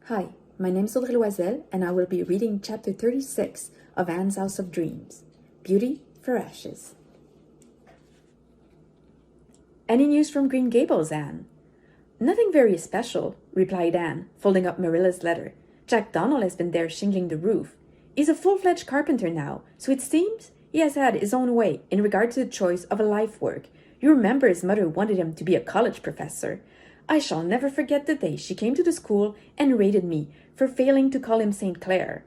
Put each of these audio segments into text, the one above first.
Hi, my name is Audrey and I will be reading chapter 36 of Anne's House of Dreams, Beauty for Ashes. Any news from Green Gables, Anne? Nothing very special, replied Anne, folding up Marilla's letter. Jack Donnell has been there shingling the roof. He's a full-fledged carpenter now, so it seems he has had his own way in regard to the choice of a life work. You remember his mother wanted him to be a college professor. I shall never forget the day she came to the school and rated me for failing to call him St. Clair.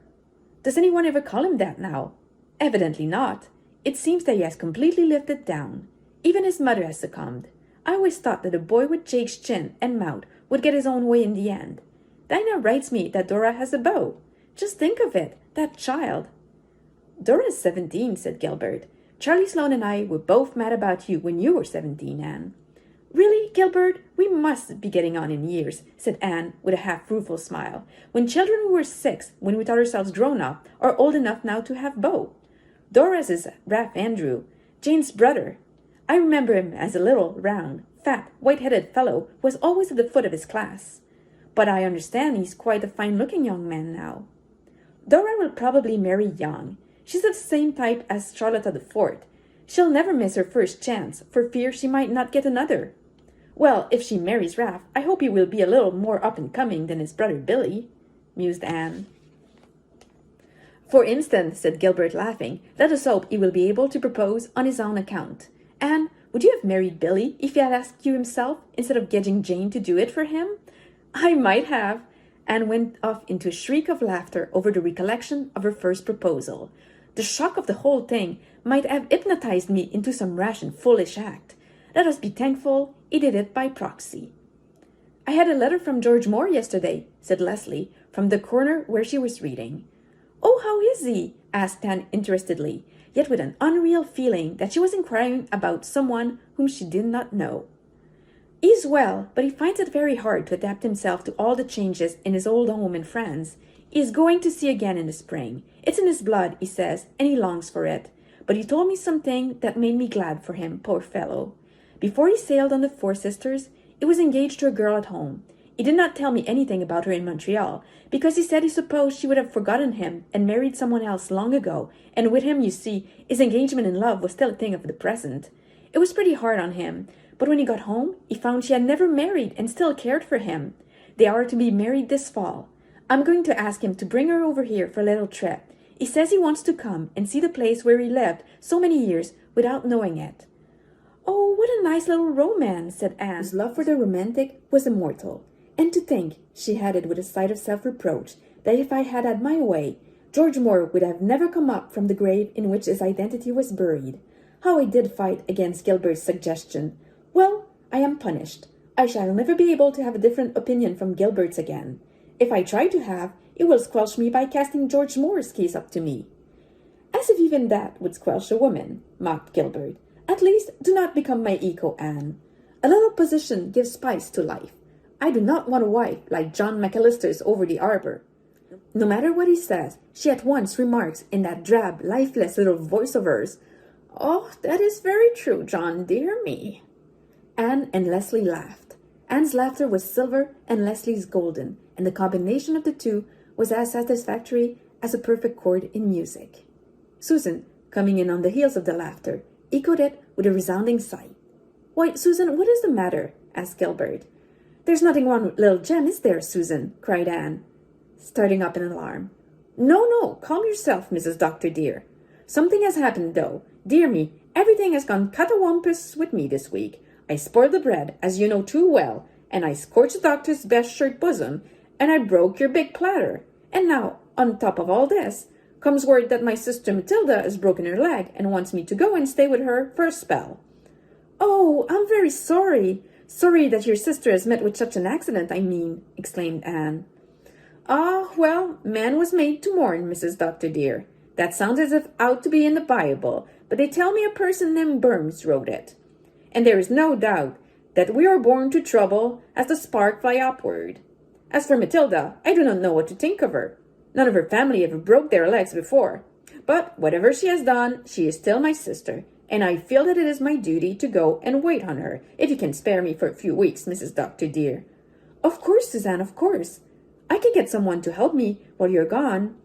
Does anyone ever call him that now? Evidently not. It seems that he has completely lived it down. Even his mother has succumbed. I always thought that a boy with Jake's chin and mouth would get his own way in the end. Dinah writes me that Dora has a beau. Just think of it, that child. Dora's 17, said Gilbert. Charlie Sloane and I were both mad about you when you were 17, Anne. Really, Gilbert, we must be getting on in years, said Anne with a half-rueful smile. When children were 6, when we thought ourselves grown up, or old enough now to have beaux. Dora's is Ralph Andrew, Jane's brother. I remember him as a little, round, fat, white-headed fellow who was always at the foot of his class. But I understand he's quite a fine-looking young man now. Dora will probably marry young. She's of the same type as Charlotta the Fourth. She'll never miss her first chance, for fear she might not get another. Well, if she marries Ralph, I hope he will be a little more up-and-coming than his brother Billy, mused Anne. For instance, said Gilbert, laughing, let us hope he will be able to propose on his own account. Anne, would you have married Billy if he had asked you himself, instead of getting Jane to do it for him? I might have. Anne went off into a shriek of laughter over the recollection of her first proposal. The shock of the whole thing might have hypnotized me into some rash and foolish act. Let us be thankful he did it by proxy. I had a letter from George Moore yesterday, said Leslie, from the corner where she was reading. Oh, how is he? Asked Anne interestedly, yet with an unreal feeling that she was inquiring about someone whom she did not know. He's well, but he finds it very hard to adapt himself to all the changes in his old home in France. He is going to sea again in the spring. It's in his blood, he says, and he longs for it. But he told me something that made me glad for him, poor fellow. Before he sailed on the Four Sisters, he was engaged to a girl at home. He did not tell me anything about her in Montreal, because he said he supposed she would have forgotten him and married someone else long ago, and with him, you see, his engagement in love was still a thing of the present. It was pretty hard on him, but when he got home, he found she had never married and still cared for him. They are to be married this fall. I'm going to ask him to bring her over here for a little trip. He says he wants to come and see the place where he lived so many years without knowing it. Oh, what a nice little romance, said Anne, whose love for the romantic was immortal. And to think, she added with a sigh of self-reproach, that if I had had my way, George Moore would have never come up from the grave in which his identity was buried. How I did fight against Gilbert's suggestion. Well, I am punished. I shall never be able to have a different opinion from Gilbert's again. If I try to have, he will squelch me by casting George Moore's case up to me. As if even that would squelch a woman, mocked Gilbert. At least, do not become my echo, Anne. A little position gives spice to life. I do not want a wife like John McAllister's over the arbor. No matter what he says, she at once remarks in that drab, lifeless little voice of hers, Oh, that is very true, John, dear me. Anne and Leslie laughed. Anne's laughter was silver and Leslie's golden, and the combination of the two was as satisfactory as a perfect chord in music. Susan, coming in on the heels of the laughter, echoed it with a resounding sigh. Why, Susan, what is the matter? Asked Gilbert. There's nothing wrong with little Jem, is there, Susan? Cried Anne, starting up in alarm. No, no, calm yourself, Mrs. Doctor, dear. Something has happened, though. Dear me, everything has gone catawampus with me this week. I spoiled the bread, as you know too well, and I scorched the doctor's best shirt bosom, and I broke your big platter. And now, on top of all this, comes word that my sister Matilda has broken her leg and wants me to go and stay with her for a spell. Oh, I'm very sorry. Sorry that your sister has met with such an accident, I mean, exclaimed Anne. Ah, well, man was made to mourn, Mrs. Doctor, dear. That sounds as if ought to be in the Bible, but they tell me a person named Burns wrote it. And there is no doubt that we are born to trouble as the spark fly upward. As for Matilda, I do not know what to think of her. None of her family ever broke their legs before. But whatever she has done, she is still my sister, and I feel that it is my duty to go and wait on her, if you can spare me for a few weeks, Mrs. Doctor, dear. Of course, Suzanne, of course. I can get someone to help me while you're gone."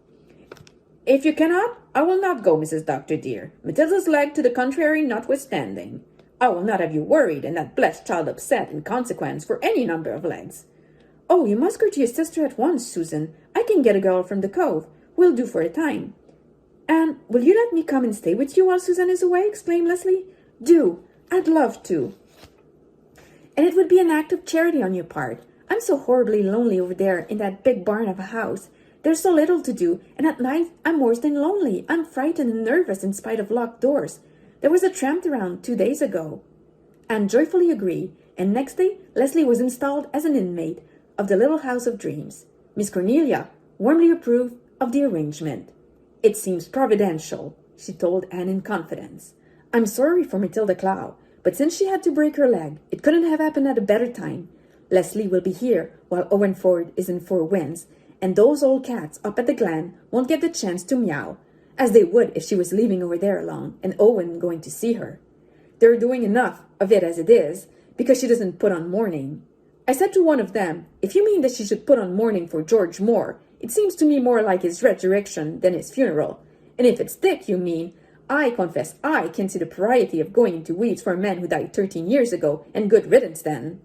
"If you cannot, I will not go, Mrs. Doctor dear, Matilda's leg to the contrary notwithstanding. I will not have you worried and that blessed child upset in consequence for any number of legs." "Oh, you must go to your sister at once, Susan. I can get a girl from the cove. Will do for a time." "And will you let me come and stay with you while Susan is away?" exclaimed Leslie. "Do. I'd love to. And it would be an act of charity on your part. I'm so horribly lonely over there in that big barn of a house. There's so little to do, and at night I'm worse than lonely. I'm frightened and nervous in spite of locked doors. There was a tramp around 2 days ago." Anne joyfully agreed, and next day Leslie was installed as an inmate of the little house of dreams. Miss Cornelia warmly approved of the arrangement. "It seems providential," she told Anne in confidence. "I'm sorry for Matilda Clow, but since she had to break her leg, it couldn't have happened at a better time. Leslie will be here while Owen Ford is in Four Winds, and those old cats up at the Glen won't get the chance to meow, as they would if she was leaving over there alone and Owen going to see her. They're doing enough of it as it is, because she doesn't put on mourning. I said to one of them, if you mean that she should put on mourning for George Moore, it seems to me more like his resurrection than his funeral. And if it's Dick you mean, I confess I can see the propriety of going into weeds for a man who died 13 years ago, and good riddance then."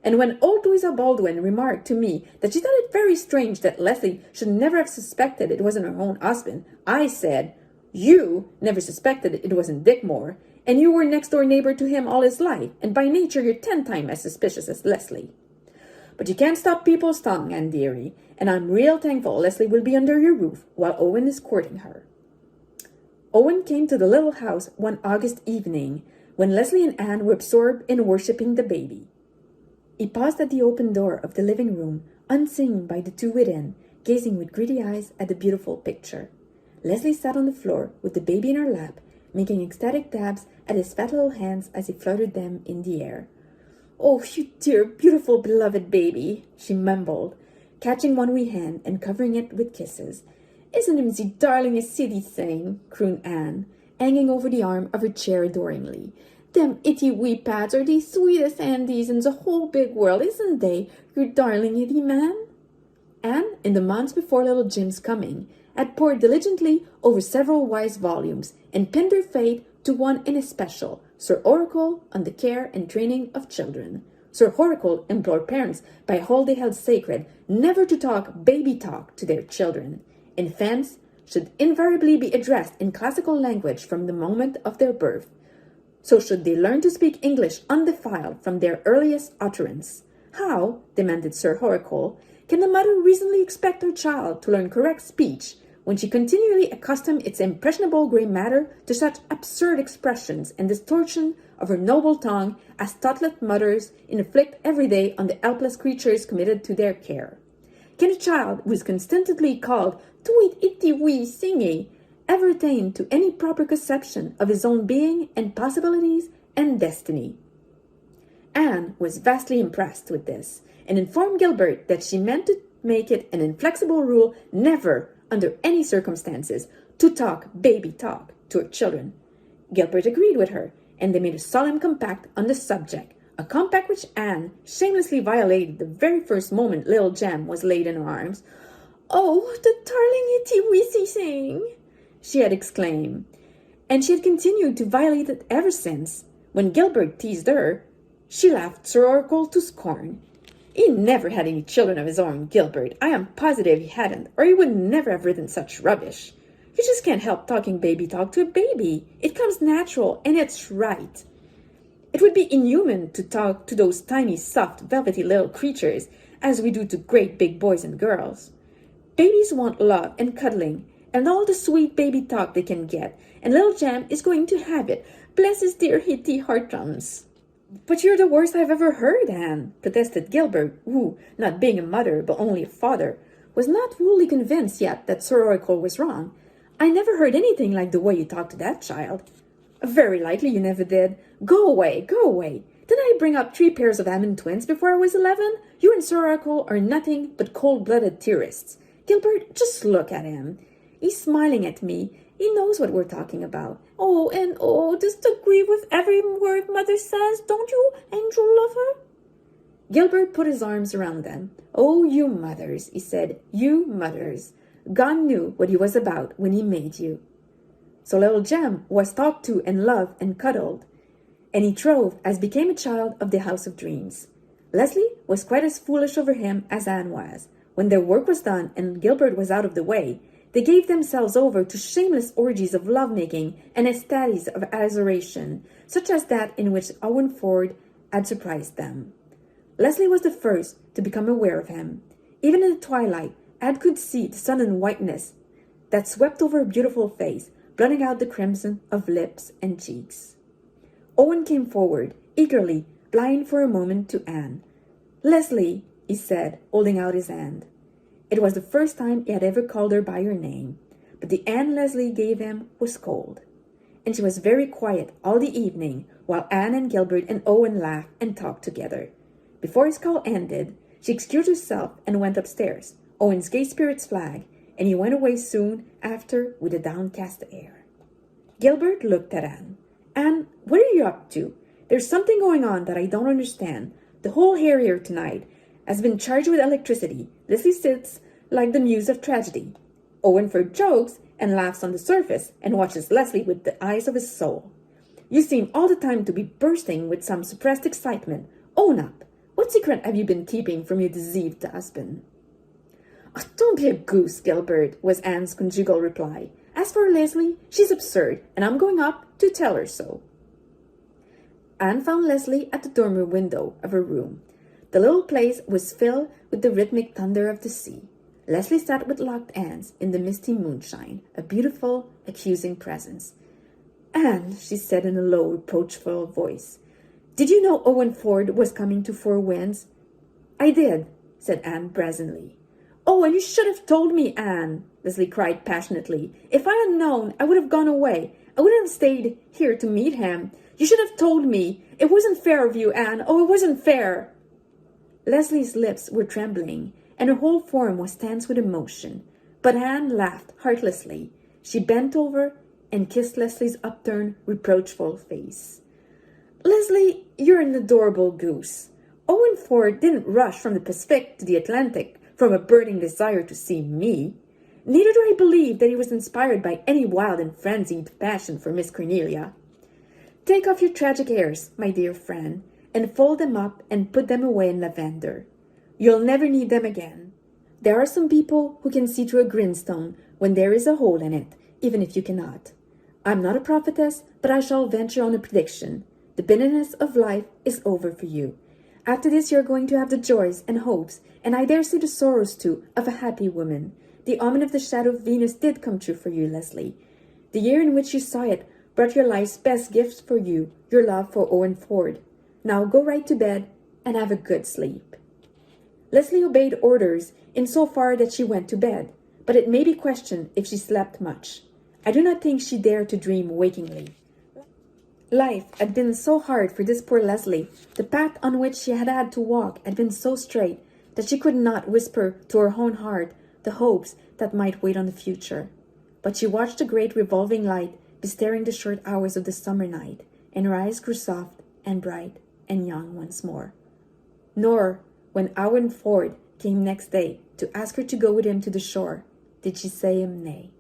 And when old Louisa Baldwin remarked to me that she thought it very strange that Leslie should never have suspected it wasn't her own husband, I said, "You never suspected it wasn't Dick Moore, and you were next-door neighbor to him all his life, and by nature you're 10 times as suspicious as Leslie. But you can't stop people's tongue, Anne dearie, and I'm real thankful Leslie will be under your roof while Owen is courting her." Owen came to the little house one August evening, when Leslie and Anne were absorbed in worshipping the baby. He paused at the open door of the living room, unseen by the two within, gazing with greedy eyes at the beautiful picture. Leslie sat on the floor with the baby in her lap, making ecstatic dabs at his fat little hands as he fluttered them in the air. "Oh, you dear, beautiful, beloved baby," she mumbled, catching one wee hand and covering it with kisses. "Isn't him the darlingest silly thing?" crooned Anne, hanging over the arm of her chair adoringly. "Them itty wee pads are the sweetest handies in the whole big world, isn't they, you darling itty man?" Anne, in the months before little Jim's coming, had pored diligently over several wise volumes, and pinned her faith to one in especial, Sir Oracle on the Care and Training of Children. Sir Oracle implored parents, by all they held sacred, never to talk baby talk to their children. Infants should invariably be addressed in classical language from the moment of their birth. So should they learn to speak English undefiled from their earliest utterance. How, demanded Sir Oracle, can the mother reasonably expect her child to learn correct speech when she continually accustoms its impressionable grey matter to such absurd expressions and distortion of her noble tongue as thoughtless mothers inflict every day on the helpless creatures committed to their care? Can a child who is constantly called tweet itty wee singy ever attain to any proper conception of his own being and possibilities and destiny? Anne was vastly impressed with this, and informed Gilbert that she meant to make it an inflexible rule never, under any circumstances, to talk baby talk to her children. Gilbert agreed with her, and they made a solemn compact on the subject, a compact which Anne shamelessly violated the very first moment little Jem was laid in her arms. "Oh, the darling itty weesy thing!" she had exclaimed, and she had continued to violate it ever since. When Gilbert teased her, she laughed Sir Oracle to scorn. "He never had any children of his own, Gilbert. I am positive he hadn't, or he would never have written such rubbish. You just can't help talking baby talk to a baby. It comes natural, and it's right. It would be inhuman to talk to those tiny, soft, velvety little creatures as we do to great big boys and girls. Babies want love and cuddling, and all the sweet baby talk they can get, and little Jem is going to have it. Bless his dear hitty heartdrums." "But you're the worst I've ever heard, Anne," protested Gilbert, who, not being a mother but only a father, was not wholly convinced yet that Sir Oracle was wrong. "I never heard anything like the way you talked to that child." "Very likely you never did. Go away, go away. Didn't I bring up 3 pairs of Hammond twins before I was 11? You and Sir Oracle are nothing but cold-blooded theorists. Gilbert, just look at him. He's smiling at me. He knows what we're talking about. Just agree with every word Mother says, don't you, angel lover?" Gilbert put his arms around them. "Oh, you mothers," he said, "you mothers. God knew what he was about when he made you." So little Jem was talked to and loved and cuddled, and he throve as became a child of the House of Dreams. Leslie was quite as foolish over him as Anne was. When their work was done and Gilbert was out of the way, they gave themselves over to shameless orgies of lovemaking and ecstasies of adoration, such as that in which Owen Ford had surprised them. Leslie was the first to become aware of him. Even in the twilight, Anne could see the sudden whiteness that swept over her beautiful face, blotting out the crimson of lips and cheeks. Owen came forward, eagerly, blind for a moment to Anne. "Leslie," he said, holding out his hand. It was the first time he had ever called her by her name, but the hand Leslie gave him was cold, and she was very quiet all the evening while Anne and Gilbert and Owen laughed and talked together. Before his call ended, she excused herself and went upstairs, Owen's gay spirits flagged, and he went away soon after with a downcast air. Gilbert looked at Anne. "Anne, what are you up to? There's something going on that I don't understand. The whole area tonight has been charged with electricity. Leslie sits like the muse of tragedy. Owen Ford jokes and laughs on the surface and watches Leslie with the eyes of his soul. You seem all the time to be bursting with some suppressed excitement. Own up. What secret have you been keeping from your deceived husband?" "Oh, don't be a goose, Gilbert," was Anne's conjugal reply. "As for Leslie, she's absurd, and I'm going up to tell her so." Anne found Leslie at the dormer window of her room. The little place was filled with the rhythmic thunder of the sea. Leslie sat with locked hands in the misty moonshine, a beautiful, accusing presence. "Anne," she said in a low, reproachful voice, "did you know Owen Ford was coming to Four Winds?" "I did," said Anne brazenly. "Oh, and you should have told me, Anne," Leslie cried passionately. "If I had known, I would have gone away. I wouldn't have stayed here to meet him. You should have told me. It wasn't fair of you, Anne. Oh, it wasn't fair." Leslie's lips were trembling, and her whole form was tense with emotion. But Anne laughed heartlessly. She bent over and kissed Leslie's upturned, reproachful face. "Leslie, you're an adorable goose. Owen Ford didn't rush from the Pacific to the Atlantic from a burning desire to see me. Neither do I believe that he was inspired by any wild and frenzied passion for Miss Cornelia. Take off your tragic airs, my dear friend, and fold them up and put them away in lavender. You'll never need them again. There are some people who can see through a grindstone when there is a hole in it, even if you cannot. I'm not a prophetess, but I shall venture on a prediction. The bitterness of life is over for you. After this you're going to have the joys and hopes, and I dare say the sorrows too, of a happy woman. The omen of the shadow of Venus did come true for you, Leslie. The year in which you saw it brought your life's best gifts for you, your love for Owen Ford. Now go right to bed and have a good sleep." Leslie obeyed orders in so far that she went to bed, but it may be questioned if she slept much. I do not think she dared to dream wakingly. Life had been so hard for this poor Leslie. The path on which she had had to walk had been so straight that she could not whisper to her own heart the hopes that might wait on the future. But she watched the great revolving light bestirring the short hours of the summer night, and her eyes grew soft and bright and young once more. Nor, when Owen Ford came next day to ask her to go with him to the shore, did she say him nay.